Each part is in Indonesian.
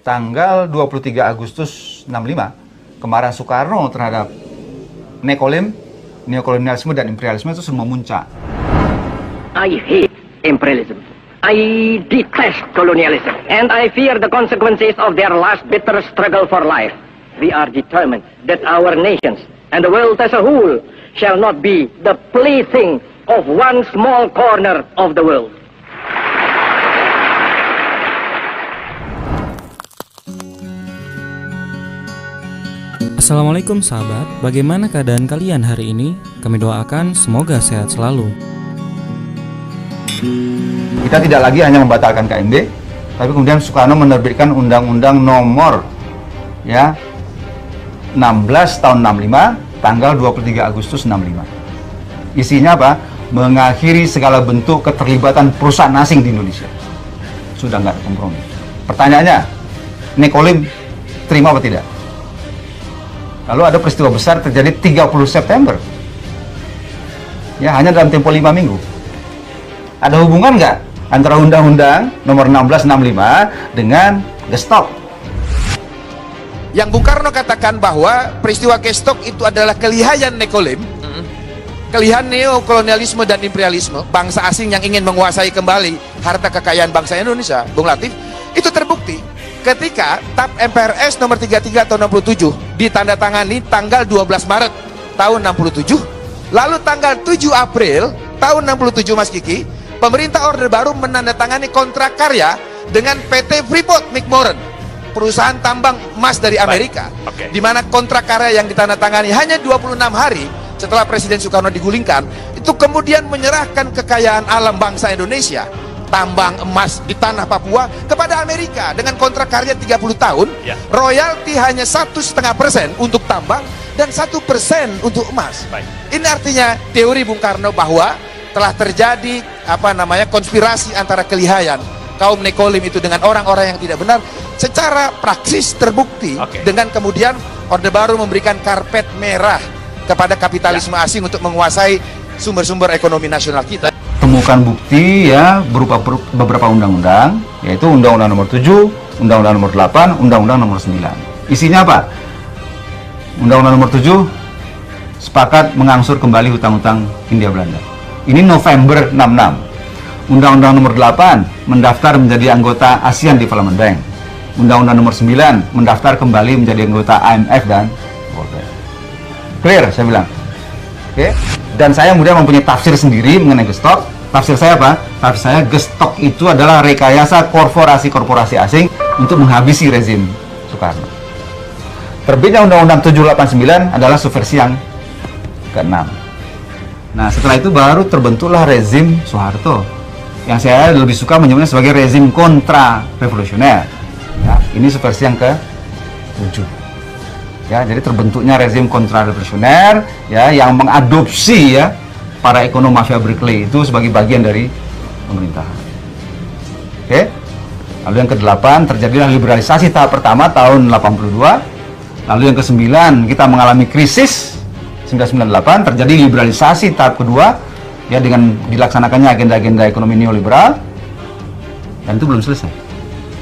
tanggal 23 Agustus 65, kemarahan Soekarno terhadap neokolonialisme dan imperialisme itu sudah memuncak. I hate imperialism. I detest colonialism. And I fear the consequences of their last bitter struggle for life. We are determined that our nations and the world as a whole shall not be the plaything of one small corner of the world. Assalamualaikum sahabat, bagaimana keadaan kalian hari ini? Kami doakan semoga sehat selalu. Kita tidak lagi hanya membatalkan KMB, tapi kemudian Soekarno menerbitkan Undang-Undang Nomor 16 tahun 65, tanggal 23 Agustus 65. Isinya apa? Mengakhiri segala bentuk keterlibatan perusahaan asing di Indonesia. Sudah nggak ada kompromi. Pertanyaannya, Nekolim terima apa tidak? Lalu ada peristiwa besar terjadi 30 September. Ya, hanya dalam tempo 5 minggu. Ada hubungan nggak antara Undang-Undang Nomor 1665 dengan Gestok? Yang Bung Karno katakan bahwa peristiwa Gestok itu adalah kelihayan Nekolim, kelihayan neokolonialisme dan imperialisme, bangsa asing yang ingin menguasai kembali harta kekayaan bangsa Indonesia. Bung Latif, itu terbukti ketika TAP MPRS nomor 33 tahun 67 ditandatangani tanggal 12 Maret tahun 67, lalu tanggal 7 April tahun 67 Mas Kiki, pemerintah Orde Baru menandatangani kontrak karya dengan PT Freeport McMoran, perusahaan tambang emas dari Amerika. Di mana kontrak karya yang ditandatangani hanya 26 hari setelah Presiden Soekarno digulingkan, itu kemudian menyerahkan kekayaan alam bangsa Indonesia, tambang emas di tanah Papua, kepada Amerika dengan kontrak karya 30 tahun, royalti hanya 1,5% untuk tambang dan 1% untuk emas. Ini artinya teori Bung Karno bahwa telah terjadi konspirasi antara kelihayan kaum Nekolim itu dengan orang-orang yang tidak benar. Secara praksis terbukti dengan kemudian Orde Baru memberikan karpet merah kepada kapitalisme asing untuk menguasai sumber-sumber ekonomi nasional kita. Temukan bukti berupa beberapa undang-undang, yaitu Undang-Undang Nomor 7, Undang-Undang Nomor 8, Undang-Undang Nomor 9. Isinya apa? Undang-Undang Nomor 7 sepakat mengangsur kembali hutang-hutang Hindia Belanda. Ini November 66. Undang-Undang Nomor 8 mendaftar menjadi anggota ASEAN Development Bank. Undang-Undang Nomor 9 mendaftar kembali menjadi anggota IMF dan World Bank. Clear, saya bilang. Oke. Dan saya kemudian mempunyai tafsir sendiri mengenai Gestok. Tafsir saya apa? Tafsir saya, Gestok itu adalah rekayasa korporasi-korporasi asing untuk menghabisi rezim Soekarno. Terbitnya Undang-Undang 789 adalah subversi yang ke-6. Nah, setelah itu baru terbentuklah rezim Soeharto, yang saya lebih suka menyebutnya sebagai rezim kontra-revolusioner. Ya, ini subversi yang ke-7. Ya, jadi terbentuknya rezim kontra-revolusioner yang mengadopsi para ekonom mafia Berkeley itu sebagai bagian dari pemerintahan. Oke. Lalu yang ke-8 terjadilah liberalisasi tahap pertama tahun 82. Lalu yang ke-9 kita mengalami krisis 1998, terjadi liberalisasi tahap kedua dengan dilaksanakannya agenda-agenda ekonomi neoliberal, dan itu belum selesai.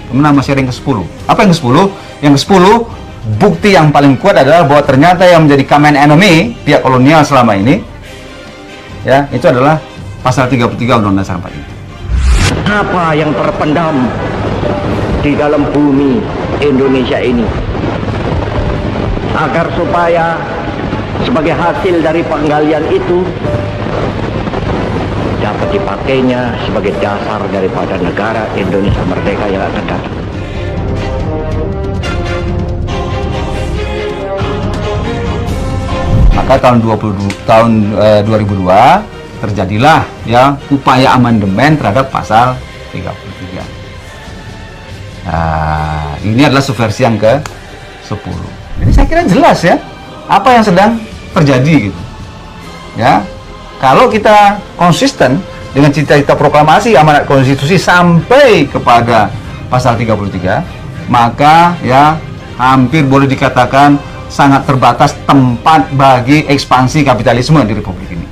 Kemudian masih ada yang ke-10. Apa yang ke-10? Yang ke-10, bukti yang paling kuat adalah bahwa ternyata yang menjadi common enemy pihak kolonial selama ini itu adalah pasal 33 Undang-Undang Dasar 45. Apa yang terpendam di dalam bumi Indonesia ini, agar supaya sebagai hasil dari penggalian itu dapat dipakainya sebagai dasar daripada negara Indonesia merdeka yang akan datang. Maka tahun 2002 terjadilah upaya amandemen terhadap pasal 33. Nah, ini adalah subversi yang ke-10. Jadi saya kira jelas apa yang sedang terjadi gitu. Kalau kita konsisten dengan cita-cita proklamasi amanat konstitusi sampai kepada pasal 33, maka hampir boleh dikatakan sangat terbatas tempat bagi ekspansi kapitalisme di Republik ini.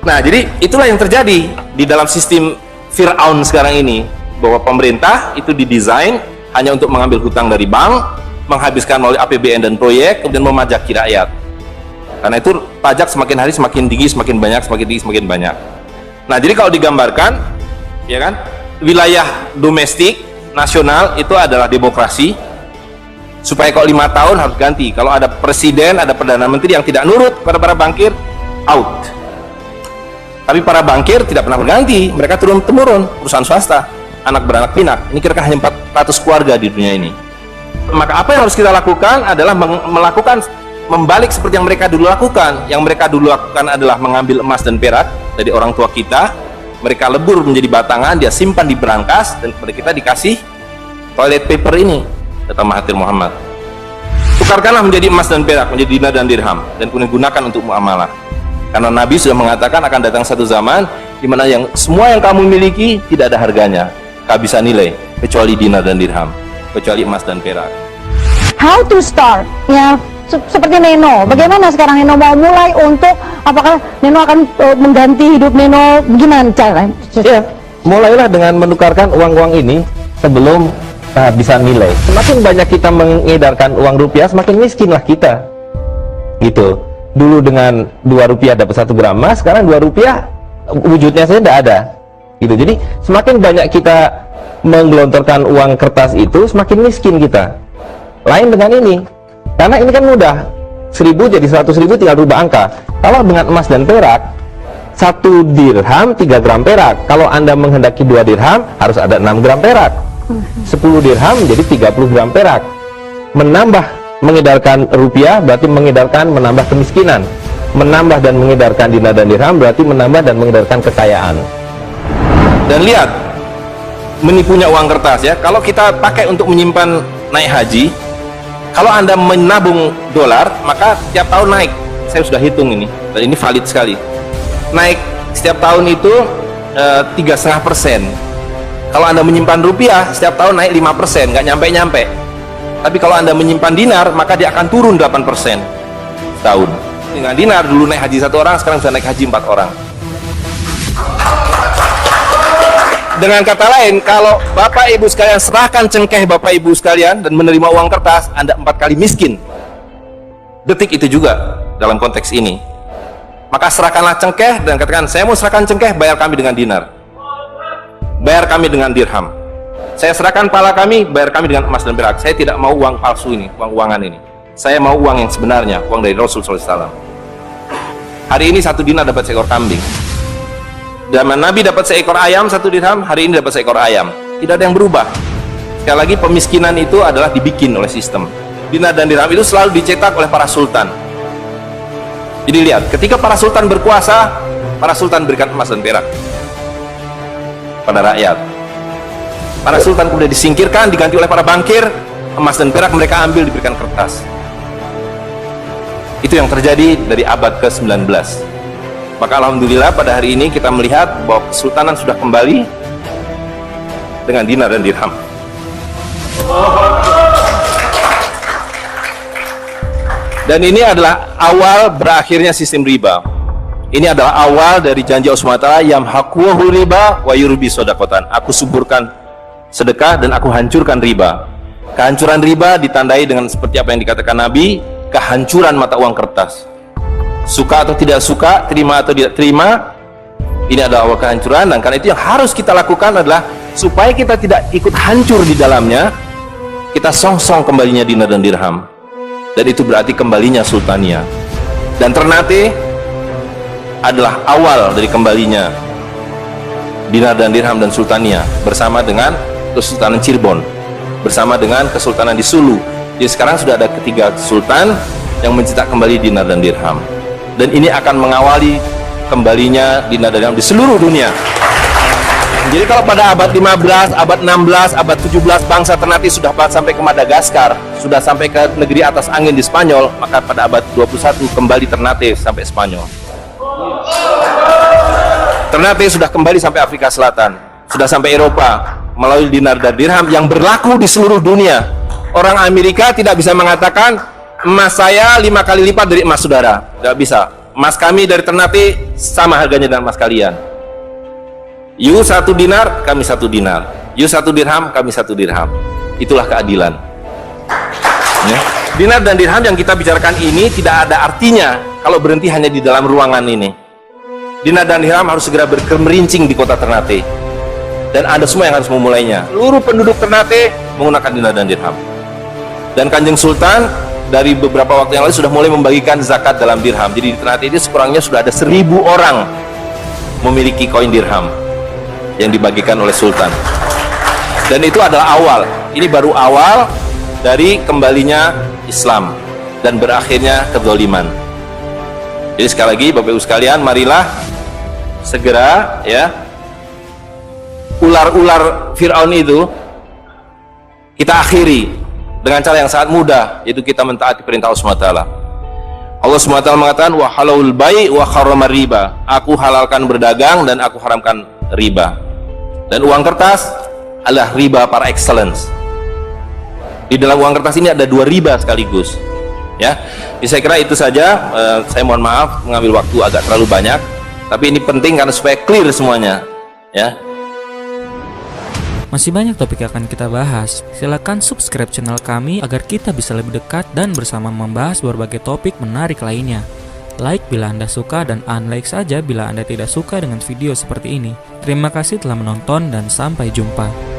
Nah, jadi itulah yang terjadi di dalam sistem Fir'aun sekarang ini, bahwa pemerintah itu didesain hanya untuk mengambil hutang dari bank, menghabiskan melalui APBN dan proyek, kemudian memajaki rakyat. Karena itu pajak semakin hari semakin tinggi, semakin banyak, semakin tinggi, semakin banyak. Nah, jadi kalau digambarkan, ya kan, wilayah domestik nasional itu adalah demokrasi. Supaya kok 5 tahun harus ganti. Kalau ada presiden, ada perdana menteri yang tidak nurut pada para bankir, out. Tapi para bankir tidak pernah berganti, mereka turun-temurun, perusahaan swasta, anak beranak pinak. Ini kira-kira hanya 400 keluarga di dunia ini. Maka apa yang harus kita lakukan adalah membalik seperti yang mereka dulu lakukan. Yang mereka dulu lakukan adalah mengambil emas dan perak dari orang tua kita, mereka lebur menjadi batangan, dia simpan di berangkas, dan kepada kita dikasih toilet paper ini, kata Mahathir Muhammad. Tukarkanlah menjadi emas dan perak, menjadi dinar dan dirham, dan kemudian gunakan untuk muamalah. Karena Nabi sudah mengatakan akan datang satu zaman di mana yang semua yang kamu miliki tidak ada harganya, kehabisan nilai, kecuali dinar dan dirham, kecuali emas dan perak. How to start? Ya, seperti Neno. Bagaimana sekarang Neno mau mulai untuk, apakah Neno akan mengganti hidup Neno? Bagaimana cara? Ya, mulailah dengan menukarkan uang-uang ini sebelum kehabisan nilai. Semakin banyak kita mengedarkan uang rupiah, semakin miskinlah kita. Gitu. Dulu dengan 2 rupiah dapat 1 gram emas, sekarang 2 rupiah wujudnya saja tidak ada. Gitu. Jadi semakin banyak kita menggelontorkan uang kertas itu, semakin miskin kita. Lain dengan ini. Karena ini kan mudah. 1000 jadi 100.000 tinggal rubah angka. Kalau dengan emas dan perak, 1 dirham 3 gram perak. Kalau Anda menghendaki 2 dirham, harus ada 6 gram perak. 10 dirham jadi 30 gram perak. Mengedarkan rupiah berarti menambah kemiskinan. Menambah dan mengedarkan dinar dan dirham berarti menambah dan mengedarkan kekayaan. Dan lihat, menipunya uang kertas ya. Kalau kita pakai untuk menyimpan naik haji, kalau Anda menabung dolar, maka setiap tahun naik. Saya sudah hitung ini, dan ini valid sekali. Naik setiap tahun itu 3,5%. Kalau Anda menyimpan rupiah, setiap tahun naik 5%, nggak nyampe-nyampe. Tapi kalau Anda menyimpan dinar, maka dia akan turun 8% setahun. Dengan dinar, dulu naik haji 1 orang, sekarang bisa naik haji 4 orang. Dengan kata lain, kalau Bapak Ibu sekalian serahkan cengkeh Bapak Ibu sekalian dan menerima uang kertas, Anda 4 kali miskin. Detik itu juga dalam konteks ini. Maka serahkanlah cengkeh dan katakan, saya mau serahkan cengkeh, bayar kami dengan dinar. Bayar kami dengan dirham. Saya serahkan pala kami, bayar kami dengan emas dan perak. Saya tidak mau uang palsu ini, uang-uangan ini. Saya mau uang yang sebenarnya, uang dari Rasul SAW. Hari ini 1 dinar dapat seekor kambing. Zaman Nabi dapat seekor ayam 1 dirham, hari ini dapat seekor ayam. Tidak ada yang berubah. Sekali lagi, pemiskinan itu adalah dibikin oleh sistem. Dinar dan dirham itu selalu dicetak oleh para sultan. Jadi lihat, ketika para sultan berkuasa, para sultan berikan emas dan perak pada rakyat. Para sultan kemudian disingkirkan, diganti oleh para bankir, emas dan perak mereka ambil, diberikan kertas. Itu yang terjadi dari abad ke-19. Maka alhamdulillah pada hari ini kita melihat bahwa kesultanan sudah kembali dengan dinar dan dirham. Dan ini adalah awal berakhirnya sistem riba. Ini adalah awal dari janji Allah SWT, yamhaquhu riba wa yurbi sodakotan. Aku suburkan sedekah dan aku hancurkan riba. Kehancuran riba ditandai dengan seperti apa yang dikatakan Nabi, kehancuran mata uang kertas. Suka atau tidak suka, terima atau tidak terima, ini adalah awal kehancuran. Dan karena itu yang harus kita lakukan adalah supaya kita tidak ikut hancur di dalamnya, kita songsong kembalinya dinar dan dirham. Dan itu berarti kembalinya sultania. Dan Ternate adalah awal dari kembalinya dinar dan dirham dan sultania, bersama dengan Kesultanan Cirebon, bersama dengan Kesultanan di Sulu. Jadi sekarang sudah ada 3 sultan yang mencetak kembali dinar dan dirham. Dan ini akan mengawali kembalinya dinar dan dirham di seluruh dunia. Jadi kalau pada abad 15, abad 16, abad 17 bangsa Ternate sudah sampai ke Madagaskar, sudah sampai ke negeri atas angin di Spanyol, maka pada abad 21 kembali Ternate sampai Spanyol. Ternate sudah kembali sampai Afrika Selatan, sudah sampai Eropa melalui dinar dan dirham yang berlaku di seluruh dunia. Orang Amerika tidak bisa mengatakan emas saya 5 kali lipat dari emas saudara, tidak bisa. Emas kami dari Ternate sama harganya dengan emas kalian. You 1 dinar, kami 1 dinar. You 1 dirham, kami 1 dirham. itulah keadilan. Ya. Dinar dan dirham yang kita bicarakan ini tidak ada artinya kalau berhenti hanya di dalam ruangan ini. Dinar dan dirham harus segera berkemerincing di kota Ternate, dan Anda semua yang harus memulainya. Seluruh penduduk Ternate menggunakan dinar dan dirham. Dan Kanjeng Sultan dari beberapa waktu yang lalu sudah mulai membagikan zakat dalam dirham. Jadi di Ternate ini sekurangnya sudah ada 1.000 orang memiliki koin dirham yang dibagikan oleh Sultan. Dan itu adalah awal. Ini baru awal dari kembalinya Islam dan berakhirnya kezaliman. Jadi sekali lagi Bapak Ibu sekalian, marilah segera ya ular-ular Fir'aun itu kita akhiri dengan cara yang sangat mudah, yaitu kita mentaati perintah Allah SWT. Allah SWT mengatakan wa halalul bai' wa harrama riba. Aku halalkan berdagang dan aku haramkan riba. Dan uang kertas adalah riba par excellence. Di dalam uang kertas ini ada 2 riba sekaligus. Ya, jadi saya kira itu saja. Saya mohon maaf mengambil waktu agak terlalu banyak, tapi ini penting karena supaya clear semuanya. Ya. Masih banyak topik yang akan kita bahas. Silakan subscribe channel kami agar kita bisa lebih dekat dan bersama membahas berbagai topik menarik lainnya. Like bila Anda suka dan unlike saja bila Anda tidak suka dengan video seperti ini. Terima kasih telah menonton dan sampai jumpa.